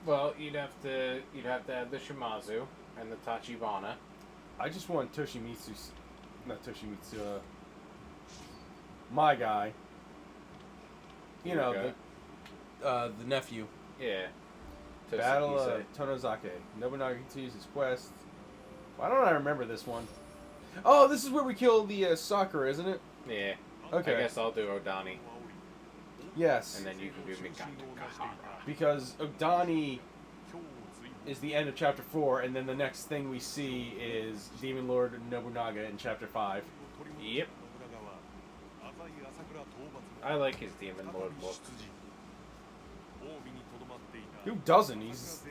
Well, you'd have to have the Shimazu and the Tachibana. I just want Toshimitsu, not Toshimitsu, my guy. You know, the nephew. Yeah. Battle of Tonozake. Nobunaga continues his quest. Why don't I remember this one? Oh, this is where we kill the Sakura, isn't it? Yeah. Okay. I guess I'll do Odani. Yes. And then you can do Mikado Kahara. Because Odani is the end of Chapter 4, and then the next thing we see is Demon Lord Nobunaga in Chapter 5. Yep. I like his Demon Lord look. Who doesn't? He's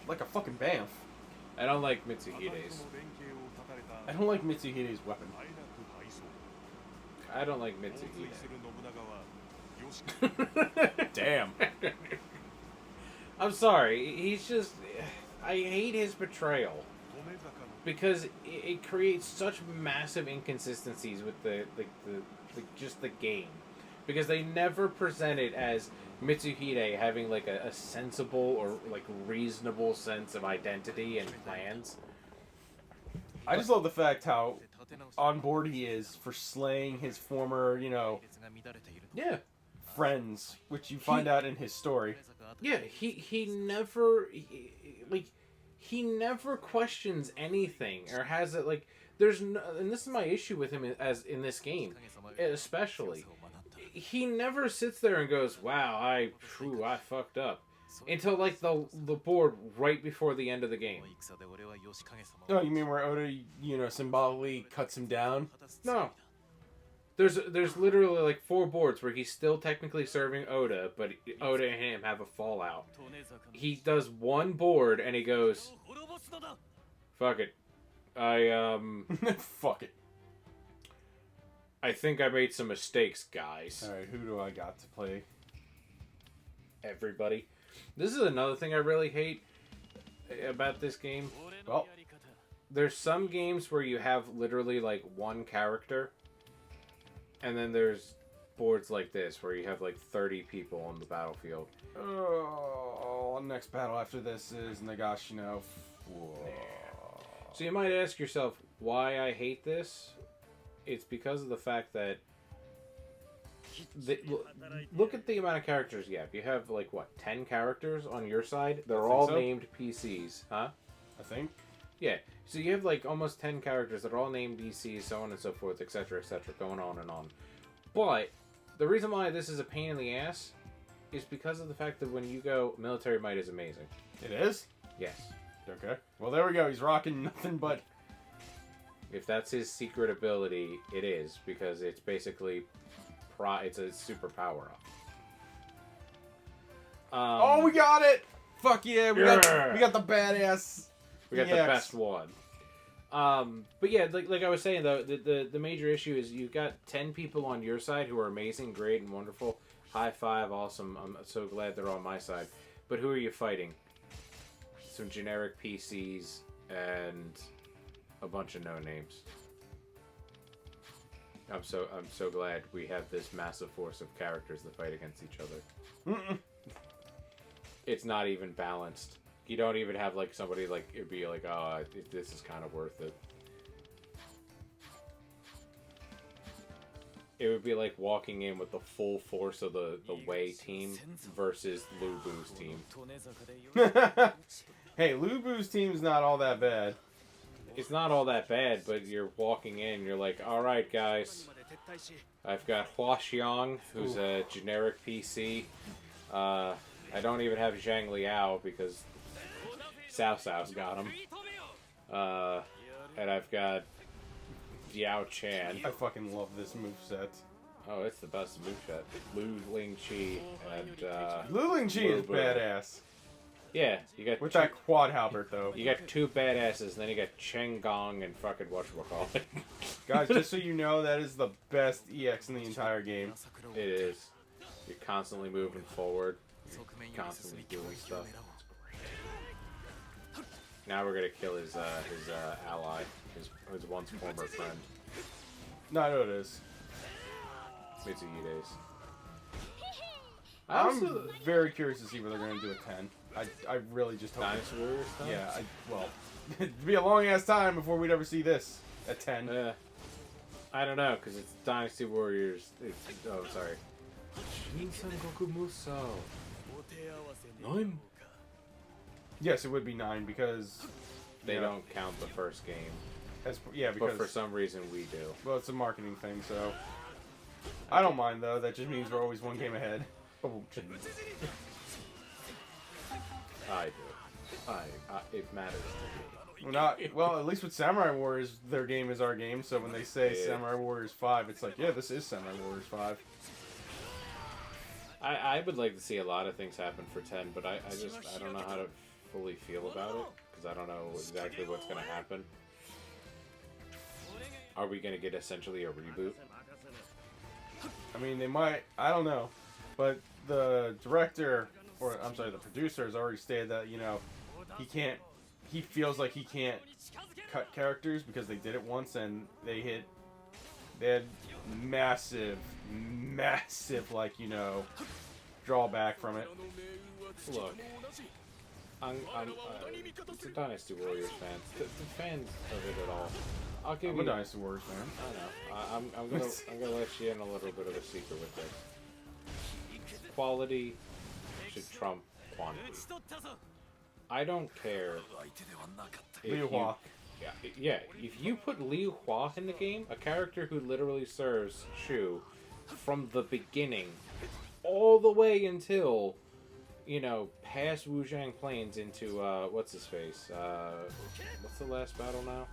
like a fucking bamf. I don't like Mitsuhide's. I don't like Mitsuhide's weapon. I don't like Mitsuhide. Damn. I'm sorry. He's just... I hate his betrayal. Because it creates such massive inconsistencies with just the game. Because they never present it as Mitsuhide having like a sensible or like reasonable sense of identity and plans. I just love the fact how on board he is for slaying his former, Yeah. friends, which you find out in his story. Yeah, he never he never questions anything or has it like there's no, and this is my issue with him as in this game especially. He never sits there and goes, "Wow, I fucked up." Until like the board right before the end of the game. Oh, you mean where Oda, symbolically cuts him down? No. There's literally like 4 boards where he's still technically serving Oda, but Oda and him have a fallout. He does one board and he goes, "Fuck it. Fuck it. I think I made some mistakes, guys." Alright, who do I got to play? Everybody. This is another thing I really hate about this game. Well, there's some games where you have literally like one character, and then there's boards like this where you have like 30 people on the battlefield. Next battle after this is Nagashino. So you might ask yourself why I hate this. It's because of the fact that look at the amount of characters you have. You have like what, 10 characters on your side? They're all named PCs, huh? I think. Yeah. So you have like almost 10 characters that are all named PCs, so on and so forth, etc., going on and on. But the reason why this is a pain in the ass is because of the fact that when you go, military might is amazing. It is? Yes. Okay. Well, there we go. He's rocking nothing but... If that's his secret ability, it is, because it's basically... it's a super power-up. Oh, we got it! Fuck yeah, we got the badass. We got the best one. But yeah, like I was saying though, the major issue is you've got 10 people on your side who are amazing, great, and wonderful. High five, awesome. I'm so glad they're on my side. But who are you fighting? Some generic PCs and a bunch of no names. I'm so glad we have this massive force of characters that fight against each other. It's not even balanced. You don't even have like somebody like it'd be like, oh, this is kind of worth it. It would be like walking in with the full force of the Wei team versus Lu Bu's team. Hey, Lu Bu's team's not all that bad. It's not all that bad, but you're walking in, you're like, alright guys, I've got Hua Xiong, who's a generic PC. I don't even have Zhang Liao because Cao Cao's got him. And I've got Yao Chan. I fucking love this moveset. Oh, it's the best moveset. Lu Lingqi and Lu Lingqi is badass. Yeah, you got with that quad halberd though. You got 2 badasses, and then you got Cheng Gong and fucking whatchamacallit. Guys, just so you know, that is the best EX in the entire game. It is. You're constantly moving forward. You're constantly doing stuff. Now we're gonna kill his ally, his once former friend. No, I know it is. Mitsuhide's. I'm very curious to see where they're gonna do a 10. I really just hope. Dynasty Warriors stuff? Yeah, well, it'd be a long ass time before we'd ever see this at 10. I don't know, because it's Dynasty Warriors. Oh, sorry. Shinsengoku Musou. 9? Yes, it would be 9 because They yeah, don't count the first game. because But for some reason we do. well, it's a marketing thing, so I don't mind though. That just means we're always one game ahead. Oh, I do. It matters to me. we're not well. At least with Samurai Warriors, their game is our game. So when they say Yeah. Samurai Warriors 5, it's like, yeah, this is Samurai Warriors 5. I would like to see a lot of things happen for 10, but I don't know how to fully feel about it, because I don't know exactly what's going to happen. Are we going to get essentially a reboot? I mean, they might. I don't know, but the director, or I'm sorry, the producer has already stated that he can't. He feels like he can't cut characters because they did it once and they had massive like drawback from it. Look, it's a Dynasty Warriors fan. The fans of it at all. I'll give I'm you. a Dynasty Warriors fan. I know. I'm gonna let you in a little bit of a secret with this. Quality should trump quantity. I don't care. if Liu Hua. Yeah, if you put Liu Hua in the game, a character who literally serves Shu from the beginning all the way until, past Wujiang Plains into, what's his face? What's the last battle now?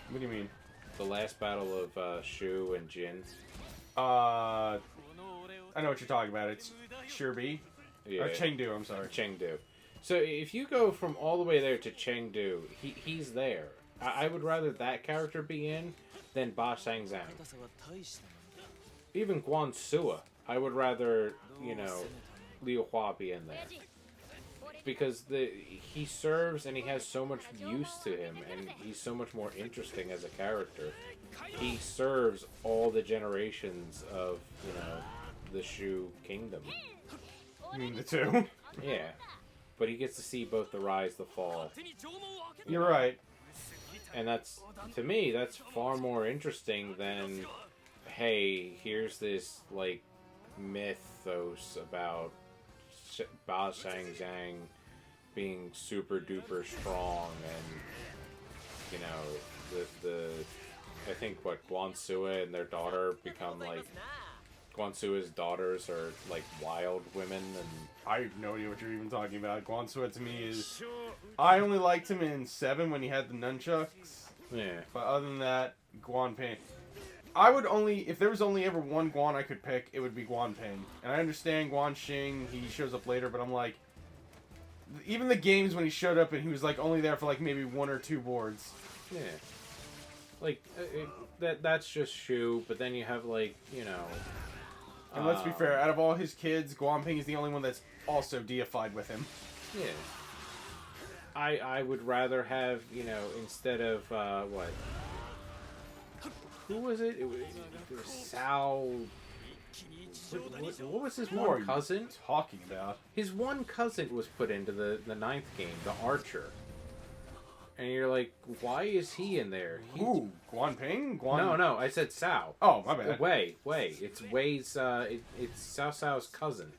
What do you mean? The last battle of Shu and Jin. I know what you're talking about. It's Shirbi. Yeah. Or Chengdu, I'm sorry. Chengdu. So if you go from all the way there to Chengdu, he's there. I would rather that character be in than Ba Shangzang. Even Guan Sua, I would rather, Liu Hua be in there. Because he serves and he has so much use to him, and he's so much more interesting as a character. He serves all the generations of, the Shu Kingdom. You mean the two? Yeah. But he gets to see both the rise, the fall. You're right. And to me, that's far more interesting than, hey, here's this, mythos about Ba Shangzang being super duper strong and, I think, Guan Sua and their daughter become, Guan Sua's daughters are, wild women, and I have no idea what you're even talking about. Guan Sua to me is... I only liked him in 7 when he had the nunchucks. yeah. But other than that, Guan Ping. I would only... If there was only ever one Guan I could pick, it would be Guan Ping. And I understand Guan Xing, he shows up later, but I'm like... Even the games when he showed up and he was, only there for, maybe 1 or 2 boards. Yeah. That's just Shu, but then you have, And let's be fair, out of all his kids, Guan Ping is the only one that's also deified with him. Yeah. I would rather have, instead of, what? Who was it? It was Sao... What was his one cousin? Talking about? His one cousin was put into the 9th game, the Archer. And you're like, why is he in there? Ooh, Guan Ping? No, I said Sao. Oh, my bad. Wei. It's Wei's, it's Cao Cao's cousin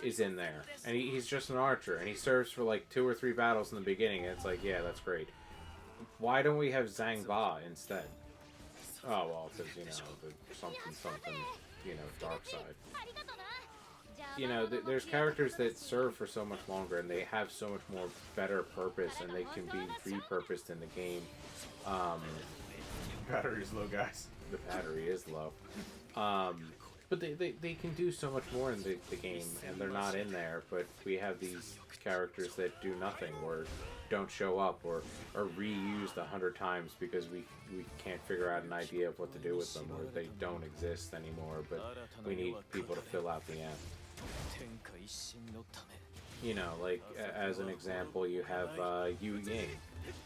is in there. And he's just an archer, and he serves for 2 or 3 battles in the beginning, and it's like, yeah, that's great. Why don't we have Zhang Ba instead? Oh, well, because, the something, dark side. There's characters that serve for so much longer, and they have so much more better purpose, and they can be repurposed in the game. Battery's low, guys. The battery is low. But they can do so much more in the game, and they're not in there, but we have these characters that do nothing, or don't show up, or are reused 100 times because we can't figure out an idea of what to do with them, or they don't exist anymore, but we need people to fill out the end. As an example, you have Yu Ying.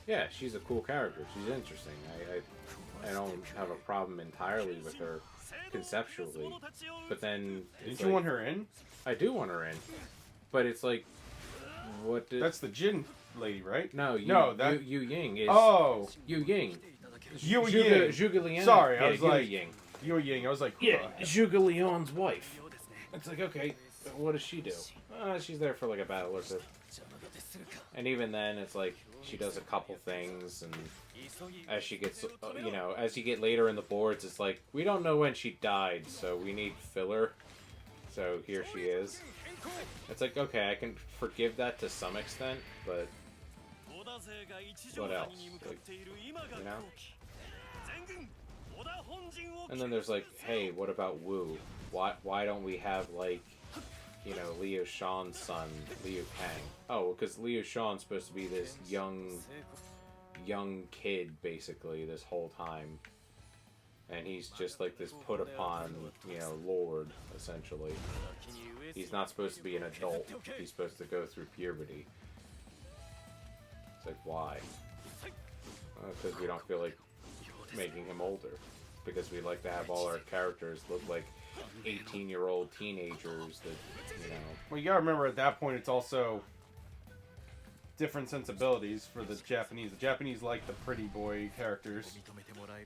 Yeah, she's a cool character. She's interesting. I don't have a problem entirely with her conceptually, but then didn't you want her in? I do want her in, but it's What did? That's the Jin lady, right? No, Yu Ying is. Oh, Yu Ying. Yu Ying. Zhuge Liang. Sorry, I yeah, was Yu like Ying. Yu Ying. I was like, Yeah, Zhuge Liang's wife. It's like, okay, what does she do? She's there for like a battle or so. And even then, it's like she does a couple things, and as she gets, as you get later in the boards, it's like we don't know when she died, so we need filler. So here she is. It's like, okay, I can forgive that to some extent, but what else? Like, you know? And then there's like, hey, what about Wu? Why don't we have like, Liu Shan's son, Liu Kang? Oh, because Liu Shan's supposed to be this young kid basically this whole time, and he's just like this put upon, lord essentially. He's not supposed to be an adult. He's supposed to go through puberty. It's like, why? Because we don't feel like making him older. Because we like to have all our characters look like 18-year-old teenagers that, Well, you gotta remember at that point it's also different sensibilities for the Japanese. The Japanese like the pretty boy characters.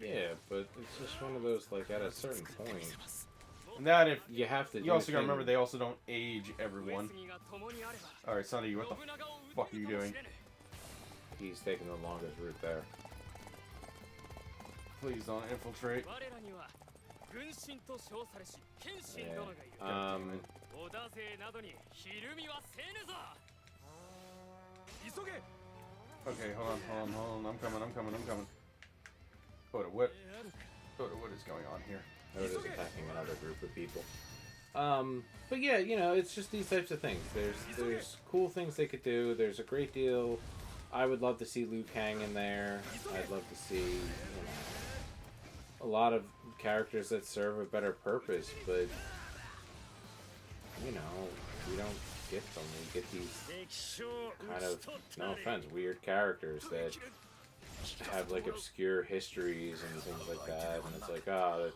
Yeah, but it's just one of those, like, at a certain point. And that if you have to. You also gotta remember they also don't age everyone. Alright, Sonny, what the fuck are you doing? He's taking the longest route there. Please don't infiltrate. Yeah. Okay, hold on. I'm coming. Oda, what is going on here? Oda's attacking another group of people. But yeah, it's just these types of things. There's cool things they could do. There's a great deal. I would love to see Liu Kang in there. I'd love to see, a lot of characters that serve a better purpose, but, we don't get them. We get these kind of, no offense, weird characters that have, like, obscure histories and things like that, and it's like,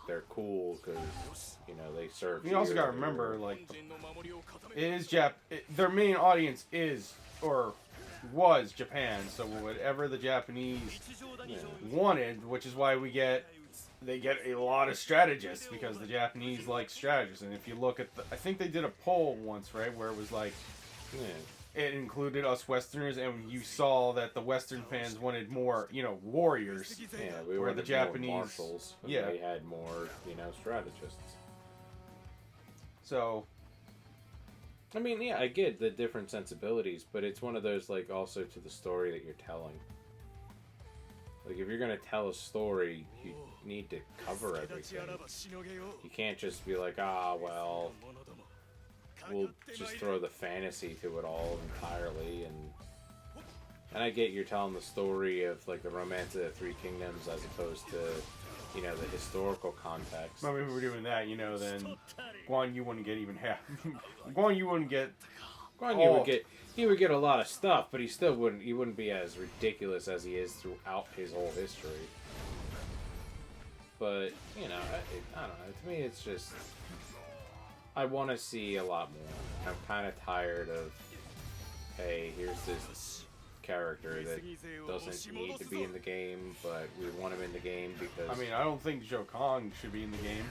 they're cool because, they serve. You also gotta remember, like, their main audience is, or was Japan, so whatever the Japanese wanted, which is why they get a lot of strategists, because the Japanese like strategists. And if you look at I think they did a poll once, right, where it was like, it included us Westerners, and you saw that the Western fans wanted more, warriors. Yeah, we were the Japanese more marshals. Yeah, they had more, strategists. So, I mean, yeah, I get the different sensibilities, but it's one of those, like, also to the story that you're telling. Like, if you're gonna tell a story, you need to cover everything. You can't just be like, well, we'll just throw the fantasy to it all entirely, and I get you're telling the story of, like, the Romance of the Three Kingdoms as opposed to, the historical context. But if we were doing that, then Guan Yu wouldn't get even half. Guan Yu wouldn't get. He would get a lot of stuff, but he wouldn't be as ridiculous as he is throughout his whole history. But, I don't know, to me it's just, I want to see a lot more. I'm kind of tired of, hey, here's this character that doesn't need to be in the game, but we want him in the game because... I mean, I don't think Zhou Kong should be in the game.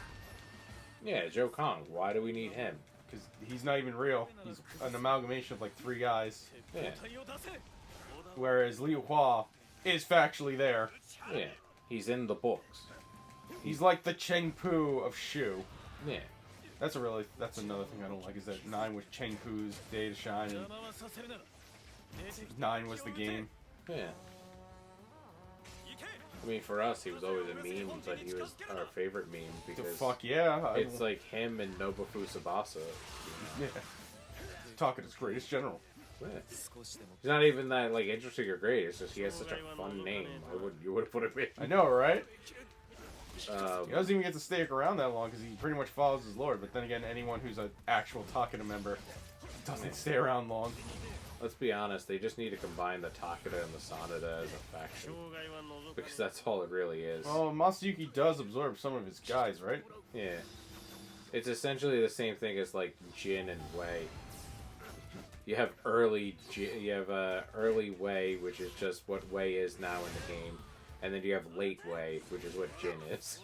Yeah, Zhou Kong. Why do we need him? Because he's not even real. He's an amalgamation of like 3 guys. Yeah. Whereas Liu Hua is factually there. Yeah. He's in the books. He's like the Cheng Pu of Shu. Yeah. That's another thing I don't like, is that 9 was Cheng Pu's day to shine, and 9 was the game. Yeah. I mean, for us, he was always a meme, but he was our favorite meme because fuck yeah, it's like him and Nobufu Tsubasa. Yeah. Talking his greatest general. Yeah. He's not even that like interesting or great. It's just he has such a fun name. You would have put him in. I know, right? He doesn't even get to stay around that long because he pretty much follows his lord. But then again, anyone who's an actual Takeda member doesn't stay around long. Let's be honest, they just need to combine the Takeda and the Sanada as a faction. Because that's all it really is. Well, Masayuki does absorb some of his guys, right? Yeah. It's essentially the same thing as, like, Jin and Wei. You have early Wei, which is just what Wei is now in the game, and then you have late Wei, which is what Jin is.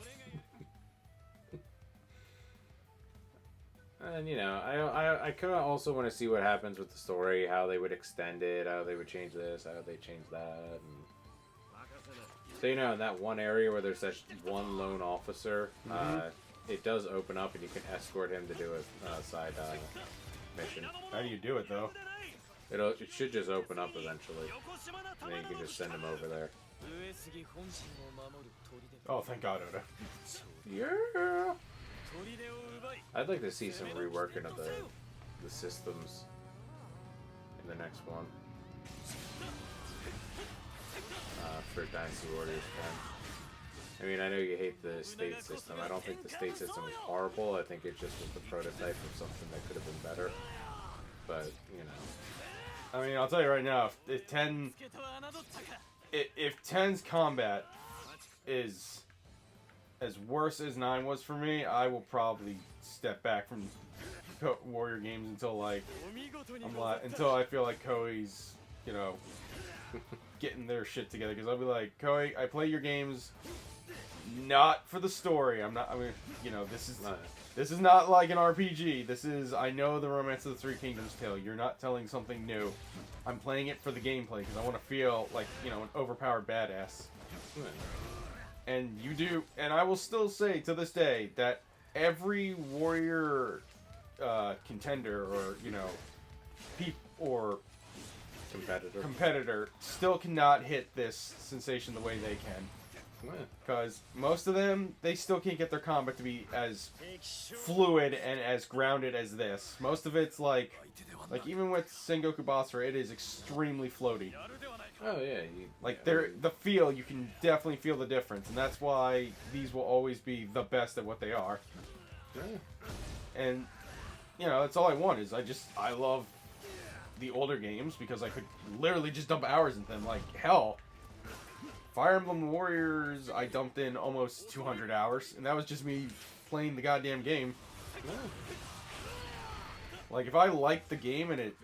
And you know, I kind of also want to see what happens with the story, how they would extend it, how they would change this, how they change that. And... So you know, in that one area where there's that one lone officer, it does open up, and you can escort him to do a side mission. How do you do it though? It should just open up eventually, and then you can just send him over there. Oh, thank God, Oda. Yeah. I'd like to see some reworking of the systems in the next one for Dynasty Warriors 10. I mean, I know you hate the state system. I don't think the state system is horrible. I think it just was the prototype of something that could have been better. But, you know. I mean, I'll tell you right now, if 10's combat is as worse as 9 was for me, I will probably step back from Warrior games until I feel like Koei's, you know, getting their shit together. Because I'll be like, Koei, I play your games not for the story. I mean, you know, this is not like an RPG. This is, I know the Romance of the Three Kingdoms tale. You're not telling something new. I'm playing it for the gameplay because I want to feel like, you know, an overpowered badass. And you do, and I will still say to this day that every Warrior contender or, you know, competitor still cannot hit this sensation the way they can. Because most of them, they still can't get their combat to be as fluid and as grounded as this. Most of it's like even with Sengoku Basara, it is extremely floaty. Oh yeah, the feel, you can definitely feel the difference, and that's why these will always be the best at what they are. Yeah. And you know, that's all I want is I love the older games because I could literally just dump hours in them. Like hell, Fire Emblem Warriors, I dumped in almost 200 hours, and that was just me playing the goddamn game. Yeah. Like if I like the game and it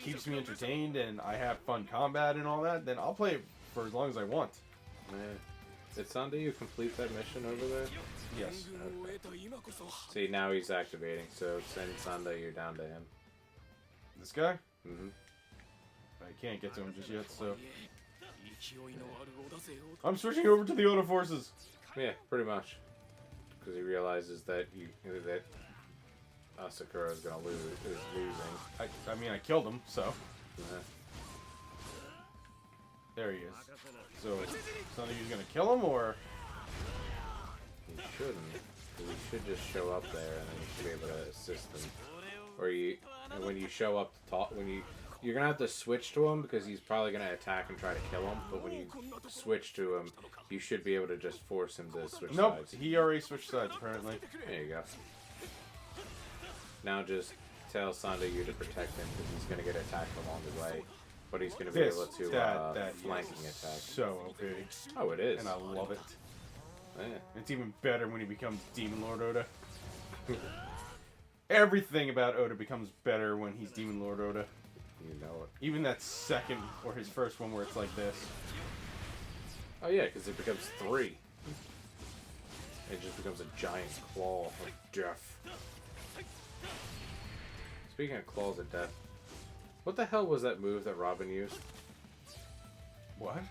keeps me entertained and I have fun combat and all that, then I'll play it for as long as I want. Yeah. Did Sunday complete that mission over there? Yes. Okay. See, now he's activating, so send Sunday, you're down to him. This guy? Mm-hmm. I can't get to him just yet, so... I'm switching over to the Oda forces! Yeah, pretty much. Because he realizes that that Asakura is losing. I mean, I killed him, so... Yeah. There he is. So, something he's gonna kill him, or...? He shouldn't. He should just show up there, and then you should be able to assist him. Or when you show up to talk, you're gonna have to switch to him, because he's probably gonna attack and try to kill him, but when you switch to him, you should be able to just force him to switch sides. He already switched sides, apparently. There you go. Now just tell Sandayu to protect him, because he's gonna get attacked along the way. But he's going to be able to flanking attack. So OP. Oh, it is. And I love it. Yeah. It's even better when he becomes Demon Lord Oda. Everything about Oda becomes better when he's Demon Lord Oda. You know it. Even that second, or his first one where it's like this. Oh yeah, because it becomes 3. It just becomes a giant claw of death. Speaking of claws of death, what the hell was that move that Robin used? What?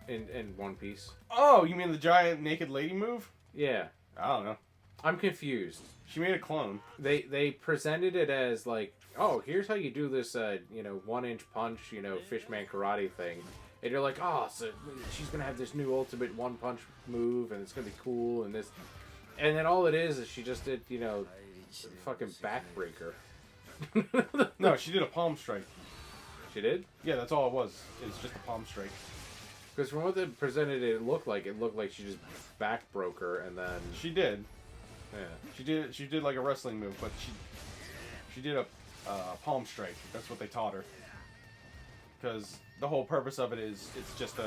In One Piece? Oh, you mean the giant naked lady move? Yeah. I don't know. I'm confused. She made a clone. They presented it as like, oh, here's how you do this, 1-inch punch, fishman karate thing. And you're like, oh, so she's gonna have this new ultimate one-punch move, and it's gonna be cool, and this... And then all it is she just did, fucking backbreaker. No, she did a palm strike. She did? Yeah, that's all it was. It's just a palm strike. Because from what they presented, it looked like she just back broke her, and then she did. Yeah, she did like a wrestling move, but she did a palm strike. That's what they taught her. Because the whole purpose of it is it's just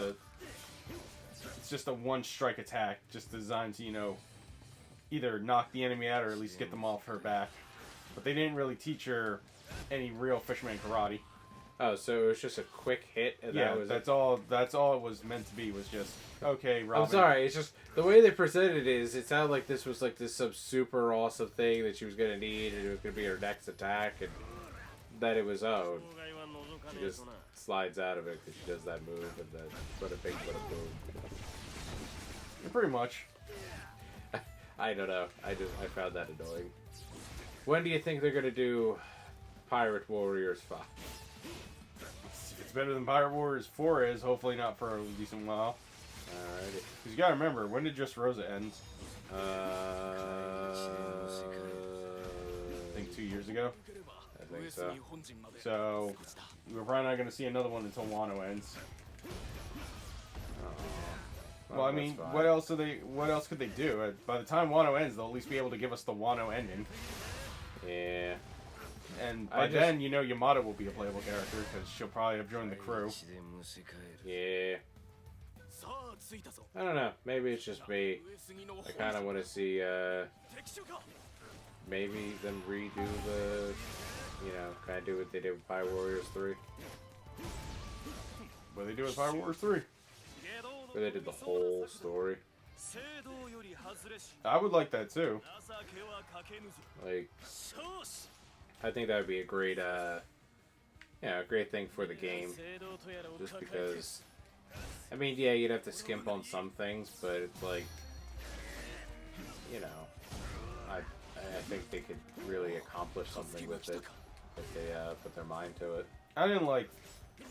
a one strike attack, just designed to either knock the enemy out or at least get them off her back. But they didn't really teach her any real Fisherman karate. Oh, so it was just a quick hit, and Yeah, that was that's all. That's all it was meant to be. Was just okay, Robin. I'm sorry. It's just the way they presented it is. It sounded like this was like this some super awesome thing that she was gonna need, and it was gonna be her next attack, and that it was she just slides out of it because she does that move, and then what a big what a boom. Pretty much. I don't know. I found that annoying. When do you think they're gonna do Pirate Warriors 5? If it's better than Pirate Warriors 4 is, hopefully not for a decent while. Alrighty. Because you gotta remember, when did Just Rosa end? I think 2 years ago. I think so. So we're probably not gonna see another one until Wano ends. Well, I mean, what else could they do? By the time Wano ends, they'll at least be able to give us the Wano ending. Yeah. And by then, you know, Yamada will be a playable character because she'll probably have joined the crew. Yeah. I don't know. Maybe it's just me. I kind of want to see, maybe them redo the, you know, kind of do what they did with Pirate Warriors 3. What they do with Pirate Warriors 3? Where they did the whole story. I would like that too. Like, I think that would be a great, yeah, a great thing for the game. Just because, I mean, yeah, you'd have to skimp on some things, but it's like, you know, I think they could really accomplish something with it if they put their mind to it. I didn't like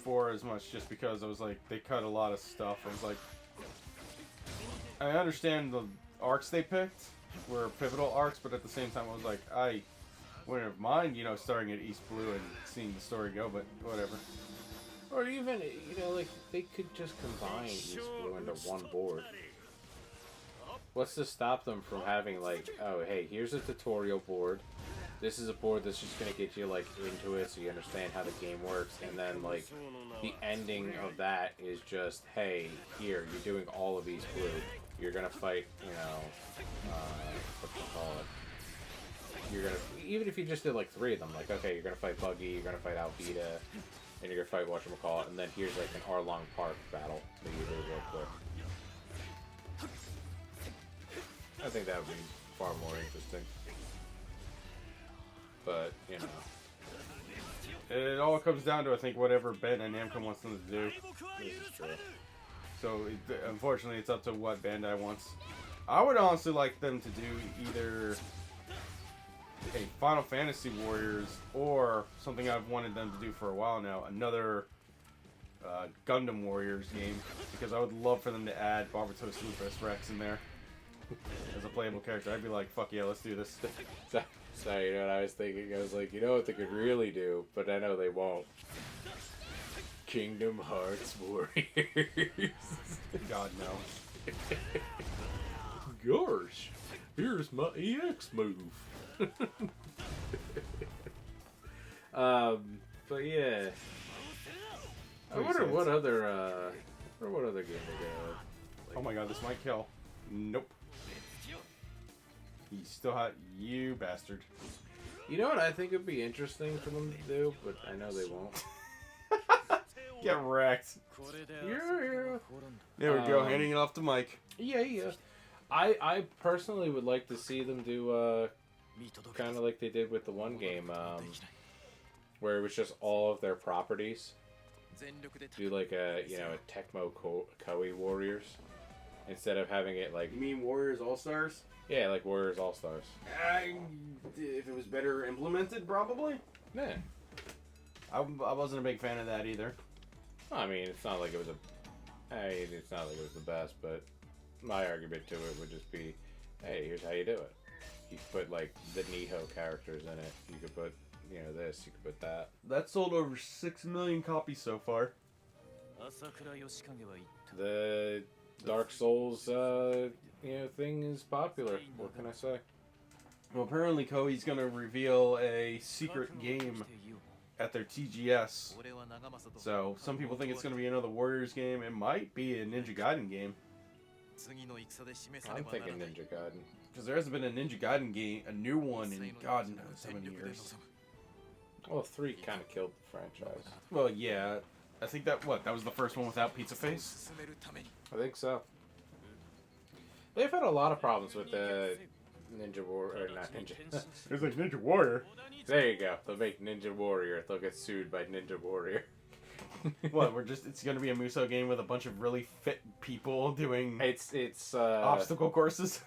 4 as much just because I was like, they cut a lot of stuff. I was like, I understand the arcs they picked were pivotal arcs, but at the same time I was like, I wouldn't have mind, you know, starting at East Blue and seeing the story go, but whatever. Or even, you know, like, they could just combine East Blue into one board. What's to stop them from having, like, oh, hey, here's a tutorial board. This is a board that's just going to get you, like, into it so you understand how the game works. And then, like, the ending of that is just, hey, here, you're doing all of East Blue. You're going to fight, you know, what do you call it? You're going to, even if you just did, like, 3 of them, like, okay, you're going to fight Buggy, you're going to fight Alvida, and you're going to fight whatchamacallit, and then here's, like, an Arlong Park battle that you do real quick. I think that would be far more interesting. But, you know. It all comes down to, I think, whatever Bandai Namco wants them to do. This is true. So, unfortunately, it's up to what Bandai wants. I would honestly like them to do either a Final Fantasy Warriors or something I've wanted them to do for a while now, another Gundam Warriors game, because I would love for them to add Barbatos Lupus Rex in there as a playable character. I'd be like, fuck yeah, let's do this. Sorry, you know what I was thinking? I was like, you know what they could really do, but I know they won't. Kingdom Hearts Warriors. God, no. Gosh, here's my EX move. But yeah. I wonder what other game they got. Like, oh my god, this might kill. Nope. He's still hot, you bastard. you know what I think would be interesting for them to do, but I know they won't. Get wrecked. Yeah. There we go, handing it off to Mike. Yeah. I personally would like to see them do kind of like they did with the one game, where it was just all of their properties. Do like a Tecmo Koei Warriors instead of having it like. You mean Warriors All Stars? Yeah, like Warriors All Stars. If it was better implemented, probably. Yeah. I wasn't a big fan of that either. I mean, it's not like it was it's not like it was the best, but my argument to it would just be, hey, here's how you do it. You could put like the Niho characters in it. You could put, this. You could put that. That sold over 6 million copies so far. The Dark Souls, thing is popular. What can I say? Well, apparently Koei's gonna reveal a secret game at their TGS. So, some people think it's gonna be another Warriors game. It might be a Ninja Gaiden game. I'm thinking Ninja Gaiden. Because there hasn't been a Ninja Gaiden game, a new one, in God knows how many years. Well, 3 kind of killed the franchise. Well, yeah. I think that was the first one without Pizza Face. I think so. They've had a lot of problems with the Ninja Warrior, or not Ninja. It's like Ninja Warrior. There you go. They'll make Ninja Warrior. They'll get sued by Ninja Warrior. What? It's gonna be a Musou game with a bunch of really fit people doing It's obstacle courses.